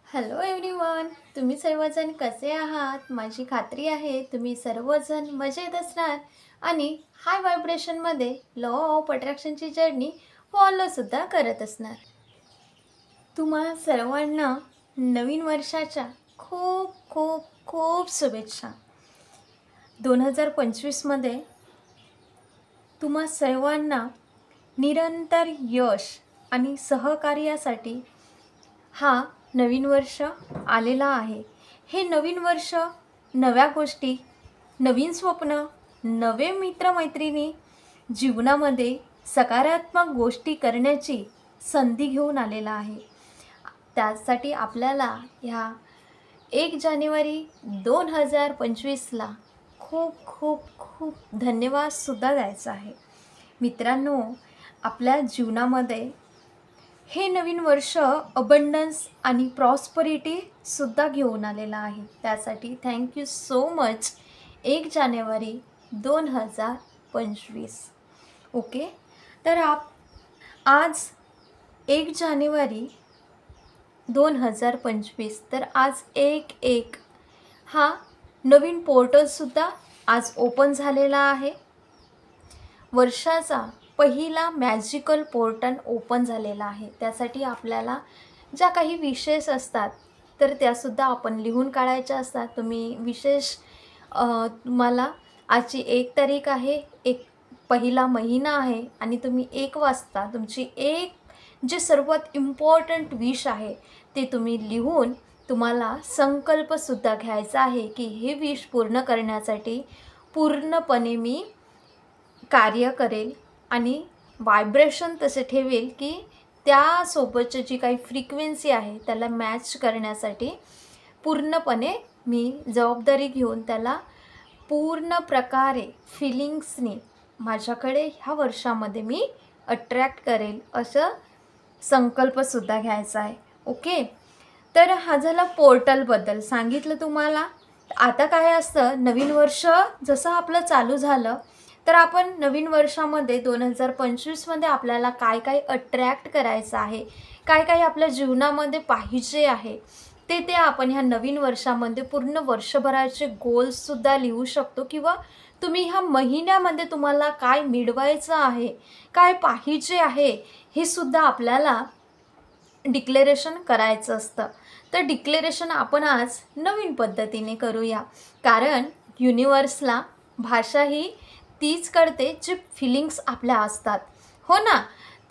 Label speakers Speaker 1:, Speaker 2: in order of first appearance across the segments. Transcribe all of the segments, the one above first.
Speaker 1: Hello everyone, तुम्ही सर्वजण कसे आहात? माझी खात्री आहे तुम्ही सर्वजण मजेत असणार आणि हाय व्हायब्रेशनमध्ये लॉ ऑफ अट्रॅक्शनची जर्नी फॉलोसुद्धा करत असणार. तुम्हा सर्वांना नवीन वर्षाच्या खूप खूप खूप शुभेच्छा. 2025मध्ये तुम्हा सर्वांना निरंतर यश आणि सहकार्यासाठी हा नवीन वर्ष आलेला आहे. हे नवीन वर्ष नव्या गोष्टी, नवीन स्वप्न, नवे मित्रमैत्रिणी, जीवनामध्ये सकारात्मक गोष्टी करण्याची संधी घेऊन आलेला आहे. त्यासाठी आपल्याला ह्या 1 जानेवारी 2025ला खूप खूप खूप धन्यवादसुद्धा द्यायचा आहे. मित्रांनो, आपल्या जीवनामध्ये हे नवीन वर्ष अबंडन्स आणि प्रॉस्परिटीसुद्धा घेऊन आलेलं आहे. त्यासाठी थँक्यू सो मच 1 जानेवारी 2025. ओके, तर आज 1 जानेवारी 2025, तर आज 1/1 हा नवीन पोर्टलसुद्धा आज ओपन झालेला आहे. वर्षाचा पहिला मॅजिकल पोर्टल ओपन झालेला आहे. त्यासाठी आपल्याला ज्या काही विशेष असतात तर त्यासुद्धा आपण लिहून काढायच्या असतात. तुम्ही विशेष तुम्हाला आजची 1 तारीख आहे, एक पहिला महिना आहे आणि तुम्ही 1 वाजता तुमची जे सर्वात इम्पॉर्टंट विश आहे ते तुम्ही लिहून तुम्हाला संकल्पसुद्धा घ्यायचा आहे की हे विश पूर्ण करण्यासाठी पूर्णपणे मी कार्य करेल आणि व्हायब्रेशन तसे ठेवेल की त्यासोबतची जी काही फ्रिक्वेन्सी आहे त्याला मॅच करण्यासाठी पूर्णपणे मी जबाबदारी घेऊन त्याला पूर्ण प्रकारे फिलिंग्सनी माझ्याकडे ह्या वर्षामध्ये मी अट्रॅक्ट करेल असं संकल्पसुद्धा घ्यायचा आहे. ओके, तर हा झाला पोर्टलबद्दल सांगितलं तुम्हाला. आता काय असतं, नवीन वर्ष जसं आपलं चालू झालं तर आपण नवीन वर्षामध्ये 2025मध्ये आपल्याला काय काय अट्रॅक्ट करायचं आहे, काय काय आपल्या जीवनामध्ये पाहिजे आहे ते आपण ह्या नवीन वर्षामध्ये पूर्ण वर्षभराचे गोल्ससुद्धा लिहू शकतो. किंवा तुम्ही ह्या महिन्यामध्ये तुम्हाला काय मिळवायचं आहे, काय पाहिजे आहे हे सुद्धा आपल्याला डिक्लेरेशन करायचं असतं. तर डिक्लेरेशन आपण आज नवीन पद्धतीने करूया, कारण युनिवर्सला भाषा ही तीच कळते जी फिलिंग्स आपल्या असतात, हो ना.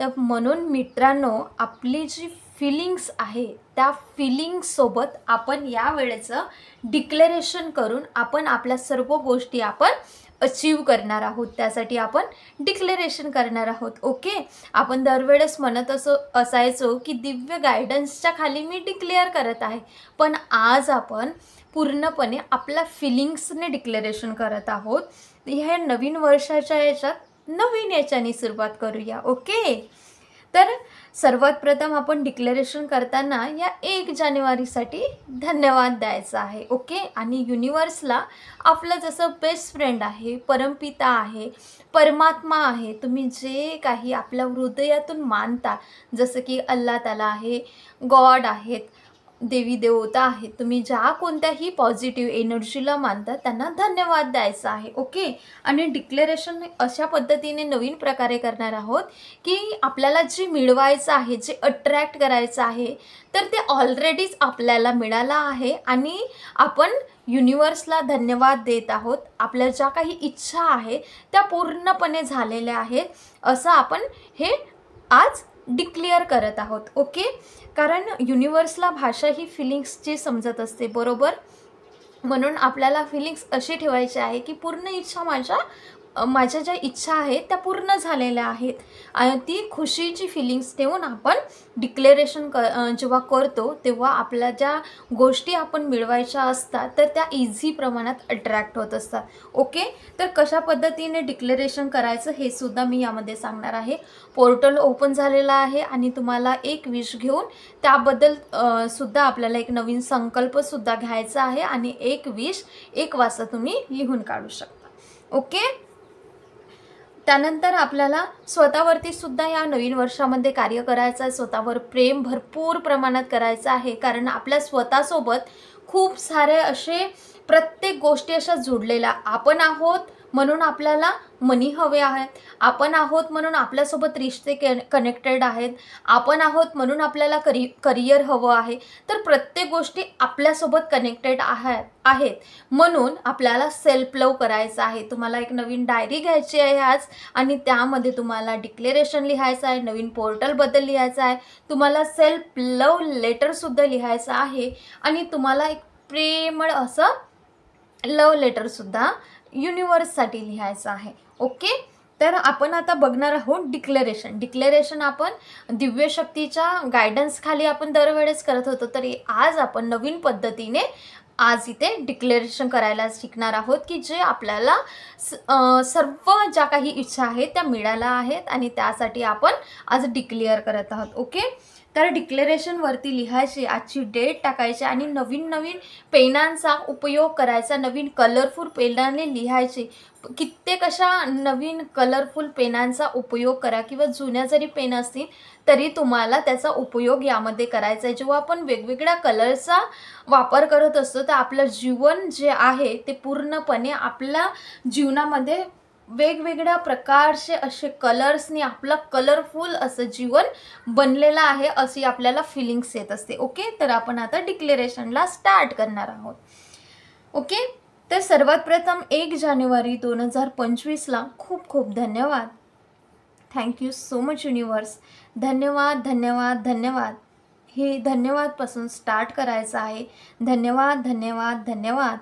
Speaker 1: तर म्हणून मित्रांनो, आपली जी फिलिंग्स आहे त्या फिलिंग्ससोबत आपण या वेळेचं डिक्लेरेशन करून आपण आपल्या सर्व गोष्टी आपण अचीव करणार आहोत. त्यासाठी आपण डिक्लेरेशन करणार आहोत. ओके, आपण दरवेळेस म्हणत असायचो की दिव्य गायडन्सच्या खाली मी डिक्लेअर करत आहे, पण आज आपण पूर्णपणे आपल्या फिलिंग्सने डिक्लेरेशन करत आहोत. ह्या नवीन वर्षाच्या याच्यात नवीन याच्याने सुरुवात करूया. ओके, तर सर्वात प्रथम आपण डिक्लेरेशन करताना या 1 जानेवारीसाठी धन्यवाद द्यायचा आहे. ओके, आणि युनिवर्सला आपलं जसं बेस्ट फ्रेंड आहे, परमपिता आहे, परमात्मा आहे, तुम्ही जे काही आपल्या हृदयातून मानता, जसं की अल्लाह ताला आहे, गॉड आहेत, देवी देवता आहेत, तुम्ही ज्या कोणत्याही पॉझिटिव्ह एनर्जीला मानता त्यांना धन्यवाद द्यायचा आहे. ओके, आणि डिक्लेरेशन अशा पद्धतीने नवीन प्रकारे करणार आहोत की आपल्याला जे मिळवायचं आहे, जे अट्रॅक्ट करायचं आहे तर ते ऑलरेडीच आपल्याला मिळालं आहे आणि आपण युनिवर्सला धन्यवाद देत आहोत. आपल्या ज्या काही इच्छा आहे त्या पूर्णपणे झालेल्या आहेत असं आपण हे आज डिक्लेअर करत आहोत. ओके, कारण युनिवर्सला भाषा ही फिलिंग्सची समजत असते, बरोबर. म्हणून आपल्याला फिलिंग्स अशी ठेवायची आहे की पूर्ण इच्छा माझ्या ज्या इच्छा आहेत त्या पूर्ण झालेल्या आहेत आणि ती खुशीची फिलिंग्स ठेवून आपण डिक्लेरेशन जेव्हा करतो तेव्हा आपल्या ज्या गोष्टी आपण मिळवायच्या असतात तर त्या इझी प्रमाणात अट्रॅक्ट होत असतात. ओके, तर कशा पद्धतीने डिक्लेरेशन करायचं हे सुद्धा मी यामध्ये सांगणार आहे. पोर्टल ओपन झालेला आहे आणि तुम्हाला एक विश घेऊन त्याबद्दल सुद्धा आपल्याला एक नवीन संकल्पसुद्धा घ्यायचा आहे आणि एक विश 1 वाजता तुम्ही लिहून काढू शकता. ओके, त्यानंतर आपल्याला स्वतःवरती सुद्धा या नवीन वर्षामध्ये कार्य करायचं आहे, स्वतःवर प्रेम भरपूर प्रमाणात करायचं आहे, कारण आपल्या स्वतःसोबत खूप सारे असे प्रत्येक गोष्टी अशा जोडलेल्या आपण आहोत म्हणून आपल्याला मनी हवे आहेत, आपण आहोत म्हणून आपल्यासोबत रिश्ते कनेक्टेड आहेत, आपण आहोत म्हणून आपल्याला करिअर हवं आहे, तर प्रत्येक गोष्टी आपल्यासोबत कनेक्टेड आहेत म्हणून आपल्याला सेल्फ लव करायचं आहे. तुम्हाला एक नवीन डायरी घ्यायची आहे आज आणि त्यामध्ये तुम्हाला डिक्लेरेशन लिहायचं आहे, नवीन पोर्टलबद्दल लिहायचं आहे, तुम्हाला सेल्फ लव लेटरसुद्धा लिहायचं आहे आणि तुम्हाला एक प्रेमळ असं लव लेटरसुद्धा युनिवर्ससाठी लिहायचं आहे. ओके, तर आपण आता बघणार आहोत डिक्लेरेशन आपण दिव्य शक्तीच्या गायडन्स खाली आपण दरवेळेस करत होतो, तर आज आपण नवीन पद्धतीने आज इथे डिक्लेरेशन करायला शिकणार आहोत की जे आपल्याला सर्व ज्या काही इच्छा आहेत त्या मिळाल्या आहेत आणि त्यासाठी आपण आज डिक्लेअर करत आहोत. ओके, तर डिक्लेरेशनवरती लिहायची, आजची डेट टाकायची आणि नवीन पेनांचा उपयोग करायचा, नवीन कलरफुल पेनाने लिहायचे. कित्येक अशा नवीन कलरफुल पेनांचा उपयोग करा किंवा जुन्या जरी पेन असतील तरी तुम्हाला त्याचा उपयोग यामध्ये करायचा आहे. जेव्हा आपण वेगवेगळ्या कलरचा वापर करत असतो तर आपलं जीवन जे आहे ते पूर्णपणे आपल्या जीवनामध्ये वेगवेगळ्या प्रकारचे असे कलर्सनी आपलं कलरफुल असं जीवन बनलेलं आहे अशी आपल्याला फिलिंग्स येत असते. ओके, तर आपण आता डिक्लेरेशनला स्टार्ट करणार आहोत. ओके, तर सर्वात प्रथम 1 जानेवारी 2025ला खूप खूप धन्यवाद. Thank you so much universe. धन्यवाद धन्यवाद धन्यवाद. हे धन्यवादपासून स्टार्ट करायचं आहे. धन्यवाद धन्यवाद धन्यवाद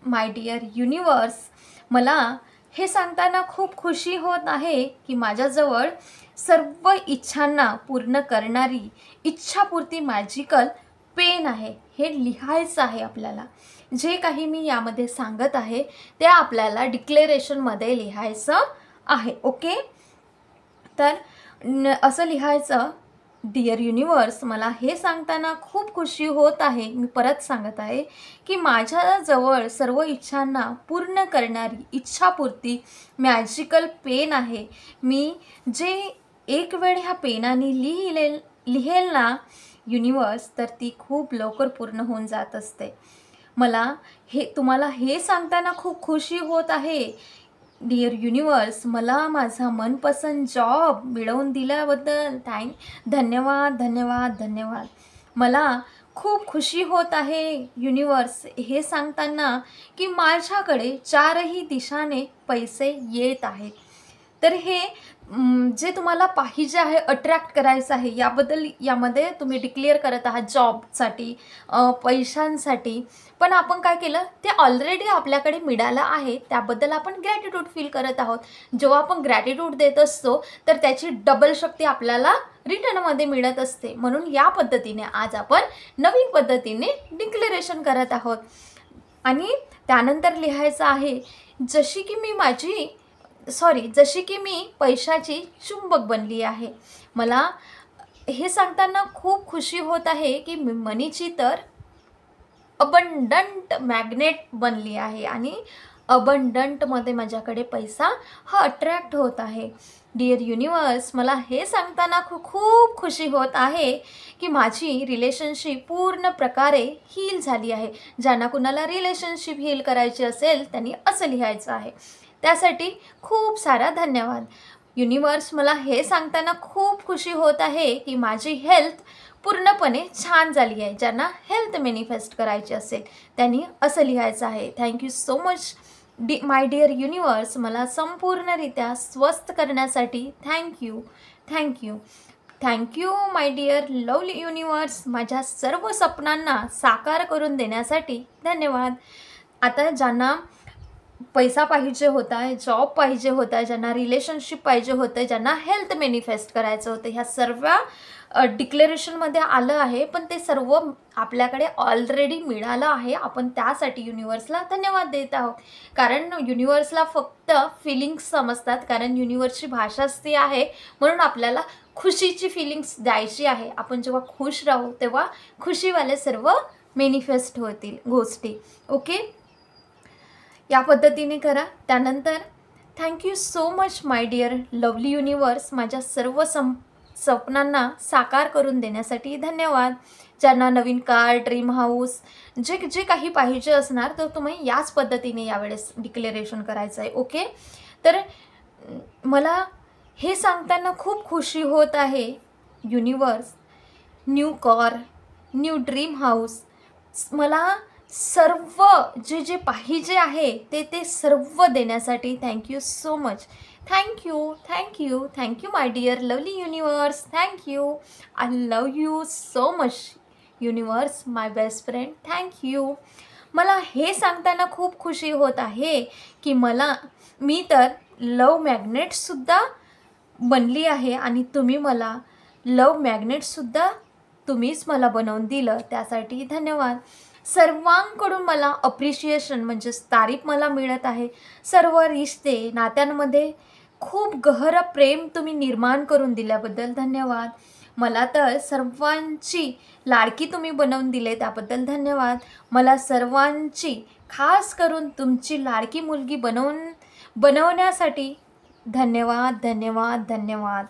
Speaker 1: माय डिअर युनिवर्स. मला हे सांगताना खूप खुशी होत आहे की माझ्याजवळ सर्व इच्छांना पूर्ण करणारी इच्छापूर्ती मॅजिकल पेन आहे. हे लिहायचं आहे आपल्याला. जे काही मी यामध्ये सांगत आहे ते आपल्याला डिक्लेरेशनमध्ये लिहायचं आहे. ओके, तर असं लिहायचं, डिअर युनिवर्स, मला हे सांगताना खूप खुशी होत आहे, मी परत सांगत आहे की माझ्याजवळ सर्व इच्छांना पूर्ण करणारी इच्छापूर्ती मॅजिकल पेन आहे. मी जे एक वेळ ह्या पेनाने लिहेल ना युनिवर्स, तर ती खूप लवकर पूर्ण होऊन जात असते. मला तुम्हाला हे सांगताना खूप खुशी होत आहे डिअर युनिवर्स, मला माझा मनपसंत जॉब मिळवून दिल्याबद्दल धन्यवाद धन्यवाद धन्यवाद. मला खूप खुशी होत आहे युनिवर्स हे सांगताना की माझ्याकडे 4ही दिशाने पैसे येत आहेत. तर हे जे तुम्हाला पाहिजे आहे, अट्रॅक्ट करायचं आहे, यामध्ये तुम्ही डिक्लेअर करत आहात जॉबसाठी, पैशांसाठी. पण आपण काय केलं, ते ऑलरेडी आपल्याकडे मिळालं आहे, त्याबद्दल आपण ग्रॅटिट्यूड फील करत आहोत. जेव्हा आपण ग्रॅटिट्यूड देत असतो तर त्याची डबल शक्ती आपल्याला रिटर्नमध्ये मिळत असते. म्हणून या पद्धतीने आज आपण नवीन पद्धतीने डिक्लेरेशन करत आहोत. आणि त्यानंतर लिहायचं आहे, जशी की मी पैशाची चुंबक बनली आहे. मला हे सांगताना खूप खुशी होत आहे की मी मनीची तर अबंडंट मॅग्नेट बनली आहे आणि अबंडंटमध्ये माझ्याकडे पैसा हा अट्रॅक्ट होत आहे. डिअर युनिवर्स, मला हे सांगताना खूप खुशी होत आहे की माझी रिलेशनशिप पूर्ण प्रकारे हील झाली आहे. ज्यांना कुणाला रिलेशनशिप हील करायची असेल त्यांनी असं लिहायचं आहे. त्यासाठी खूप सारा धन्यवाद युनिवर्स. मला हे सांगताना खूप खुशी होत आहे की माझी हेल्थ पूर्णपणे छान झाली आहे. ज्यांना हेल्थ मॅनिफेस्ट करायची असेल त्यांनी असं लिहायचं आहे. Thank you so much my dear universe. मला संपूर्णरित्या स्वस्थ करण्यासाठी thank you my dear lovely universe. माझ्या सर्व स्वप्नांना साकार करून देण्यासाठी धन्यवाद. आता ज्यांना पैसा पाहिजे होता, जॉब पाहिजे होता, ज्यांना रिलेशनशिप पाहिजे होतं, ज्यांना हेल्थ मॅनिफेस्ट करायचं होतं, ह्या सर्व डिक्लेरेशनमध्ये आलं आहे. पण ते सर्व आपल्याकडे ऑलरेडी मिळालं आहे. आपण त्यासाठी युनिवर्सला धन्यवाद देत आहोत. कारण युनिवर्सला फक्त फिलिंग्स समजतात, कारण युनिवर्सची भाषाच ती आहे. म्हणून आपल्याला खुशीची फिलिंग्स द्यायची आहे. आपण जेव्हा खुश राहू तेव्हा खुशीवाले सर्व मॅनिफेस्ट होतील गोष्टी. ओके, या पद्धतीने करा. त्यानंतर thank you so much my dear lovely universe, माझ्या सर्व स्वप्नांना साकार करून देण्यासाठी धन्यवाद. ज्यांना नवीन कार, ड्रीम हाऊस, जे जे काही पाहिजे असणार तर तुम्ही याच पद्धतीने यावेळेस डिक्लेरेशन करायचं आहे. ओके, तर मला हे सांगताना खूप खुशी होत आहे. Universe, new car, new dream house, मला सर्व जे जे पाहिजे आहे ते सर्व देण्यासाठी thank you so much. Thank you thank you thank you my dear lovely universe. Thank you. I love you so much universe, my best friend. Thank you. मला हे सांगताना खूप खुशी होत आहे की मी तर लव मॅग्नेटसुद्धा बनली आहे आणि तुम्ही मला लव मॅग्नेटसुद्धा तुम्हीच मला बनवून दिलं, त्यासाठी धन्यवाद. सर्वांकडून मला अप्रिशिएशन म्हणजेच तारीफ मला मिळत आहे. सर्व रिश्ते, नात्यांमध्ये खूप गहरं प्रेम तुम्ही निर्माण करून दिल्याबद्दल धन्यवाद. मला तर सर्वांची लाडकी तुम्ही बनवून दिले त्याबद्दल धन्यवाद. मला सर्वांची, खास करून तुमची लाडकी मुलगी बनवण्यासाठी धन्यवाद धन्यवाद धन्यवाद.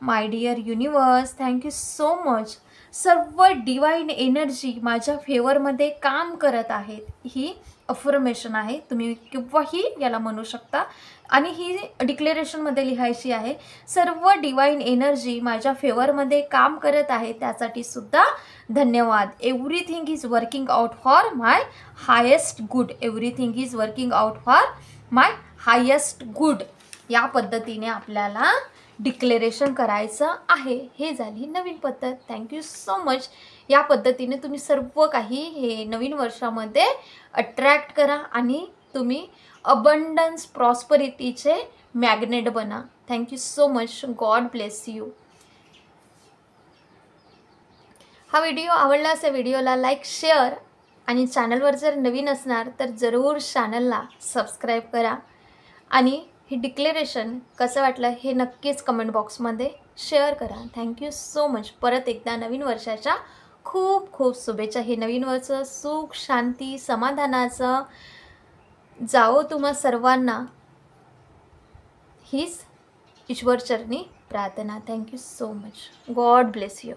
Speaker 1: My dear universe, thank you so much. सर्व डिवाइन एनर्जी माझ्या फेवरमध्ये काम करत आहेत. ही अफर्मेशन आहे, तुम्ही किंवाही याला म्हणू शकता, आणि ही डिक्लेरेशनमध्ये लिहायची आहे. सर्व डिवाइन एनर्जी माझ्या फेवरमध्ये काम करत आहे, त्यासाठी सुद्धा धन्यवाद. Everything is working out for my highest good. Everything is working out for my highest good. या पद्धतीने आपल्याला डिक्लेरेशन करायचं आहे. हे झाली नवीन पद्धत. Thank you so much. या पद्धतीने तुम्ही सर्व काही हे नवीन वर्षामध्ये अट्रॅक्ट करा आणि तुम्ही अबंडन्स, प्रॉस्परिटीचे मॅग्नेट बना. Thank you so much. God bless you. हा व्हिडिओ आवडला असेल, व्हिडिओला लाईक, शेअर आणि चॅनलवर जर नवीन असणार तर जरूर चॅनलला सबस्क्राईब करा. आणि हे डिक्लेरेशन कसं वाटलं हे नक्कीच कमेंट बॉक्समध्ये शेअर करा. Thank you so much. परत एकदा नवीन वर्षाच्या खूप खूप शुभेच्छा. हे नवीन वर्ष सुख, शांती, समाधानाचं जाओ तुम्हा सर्वांना, हीच ईश्वरचरणी प्रार्थना. Thank you so much. God bless you.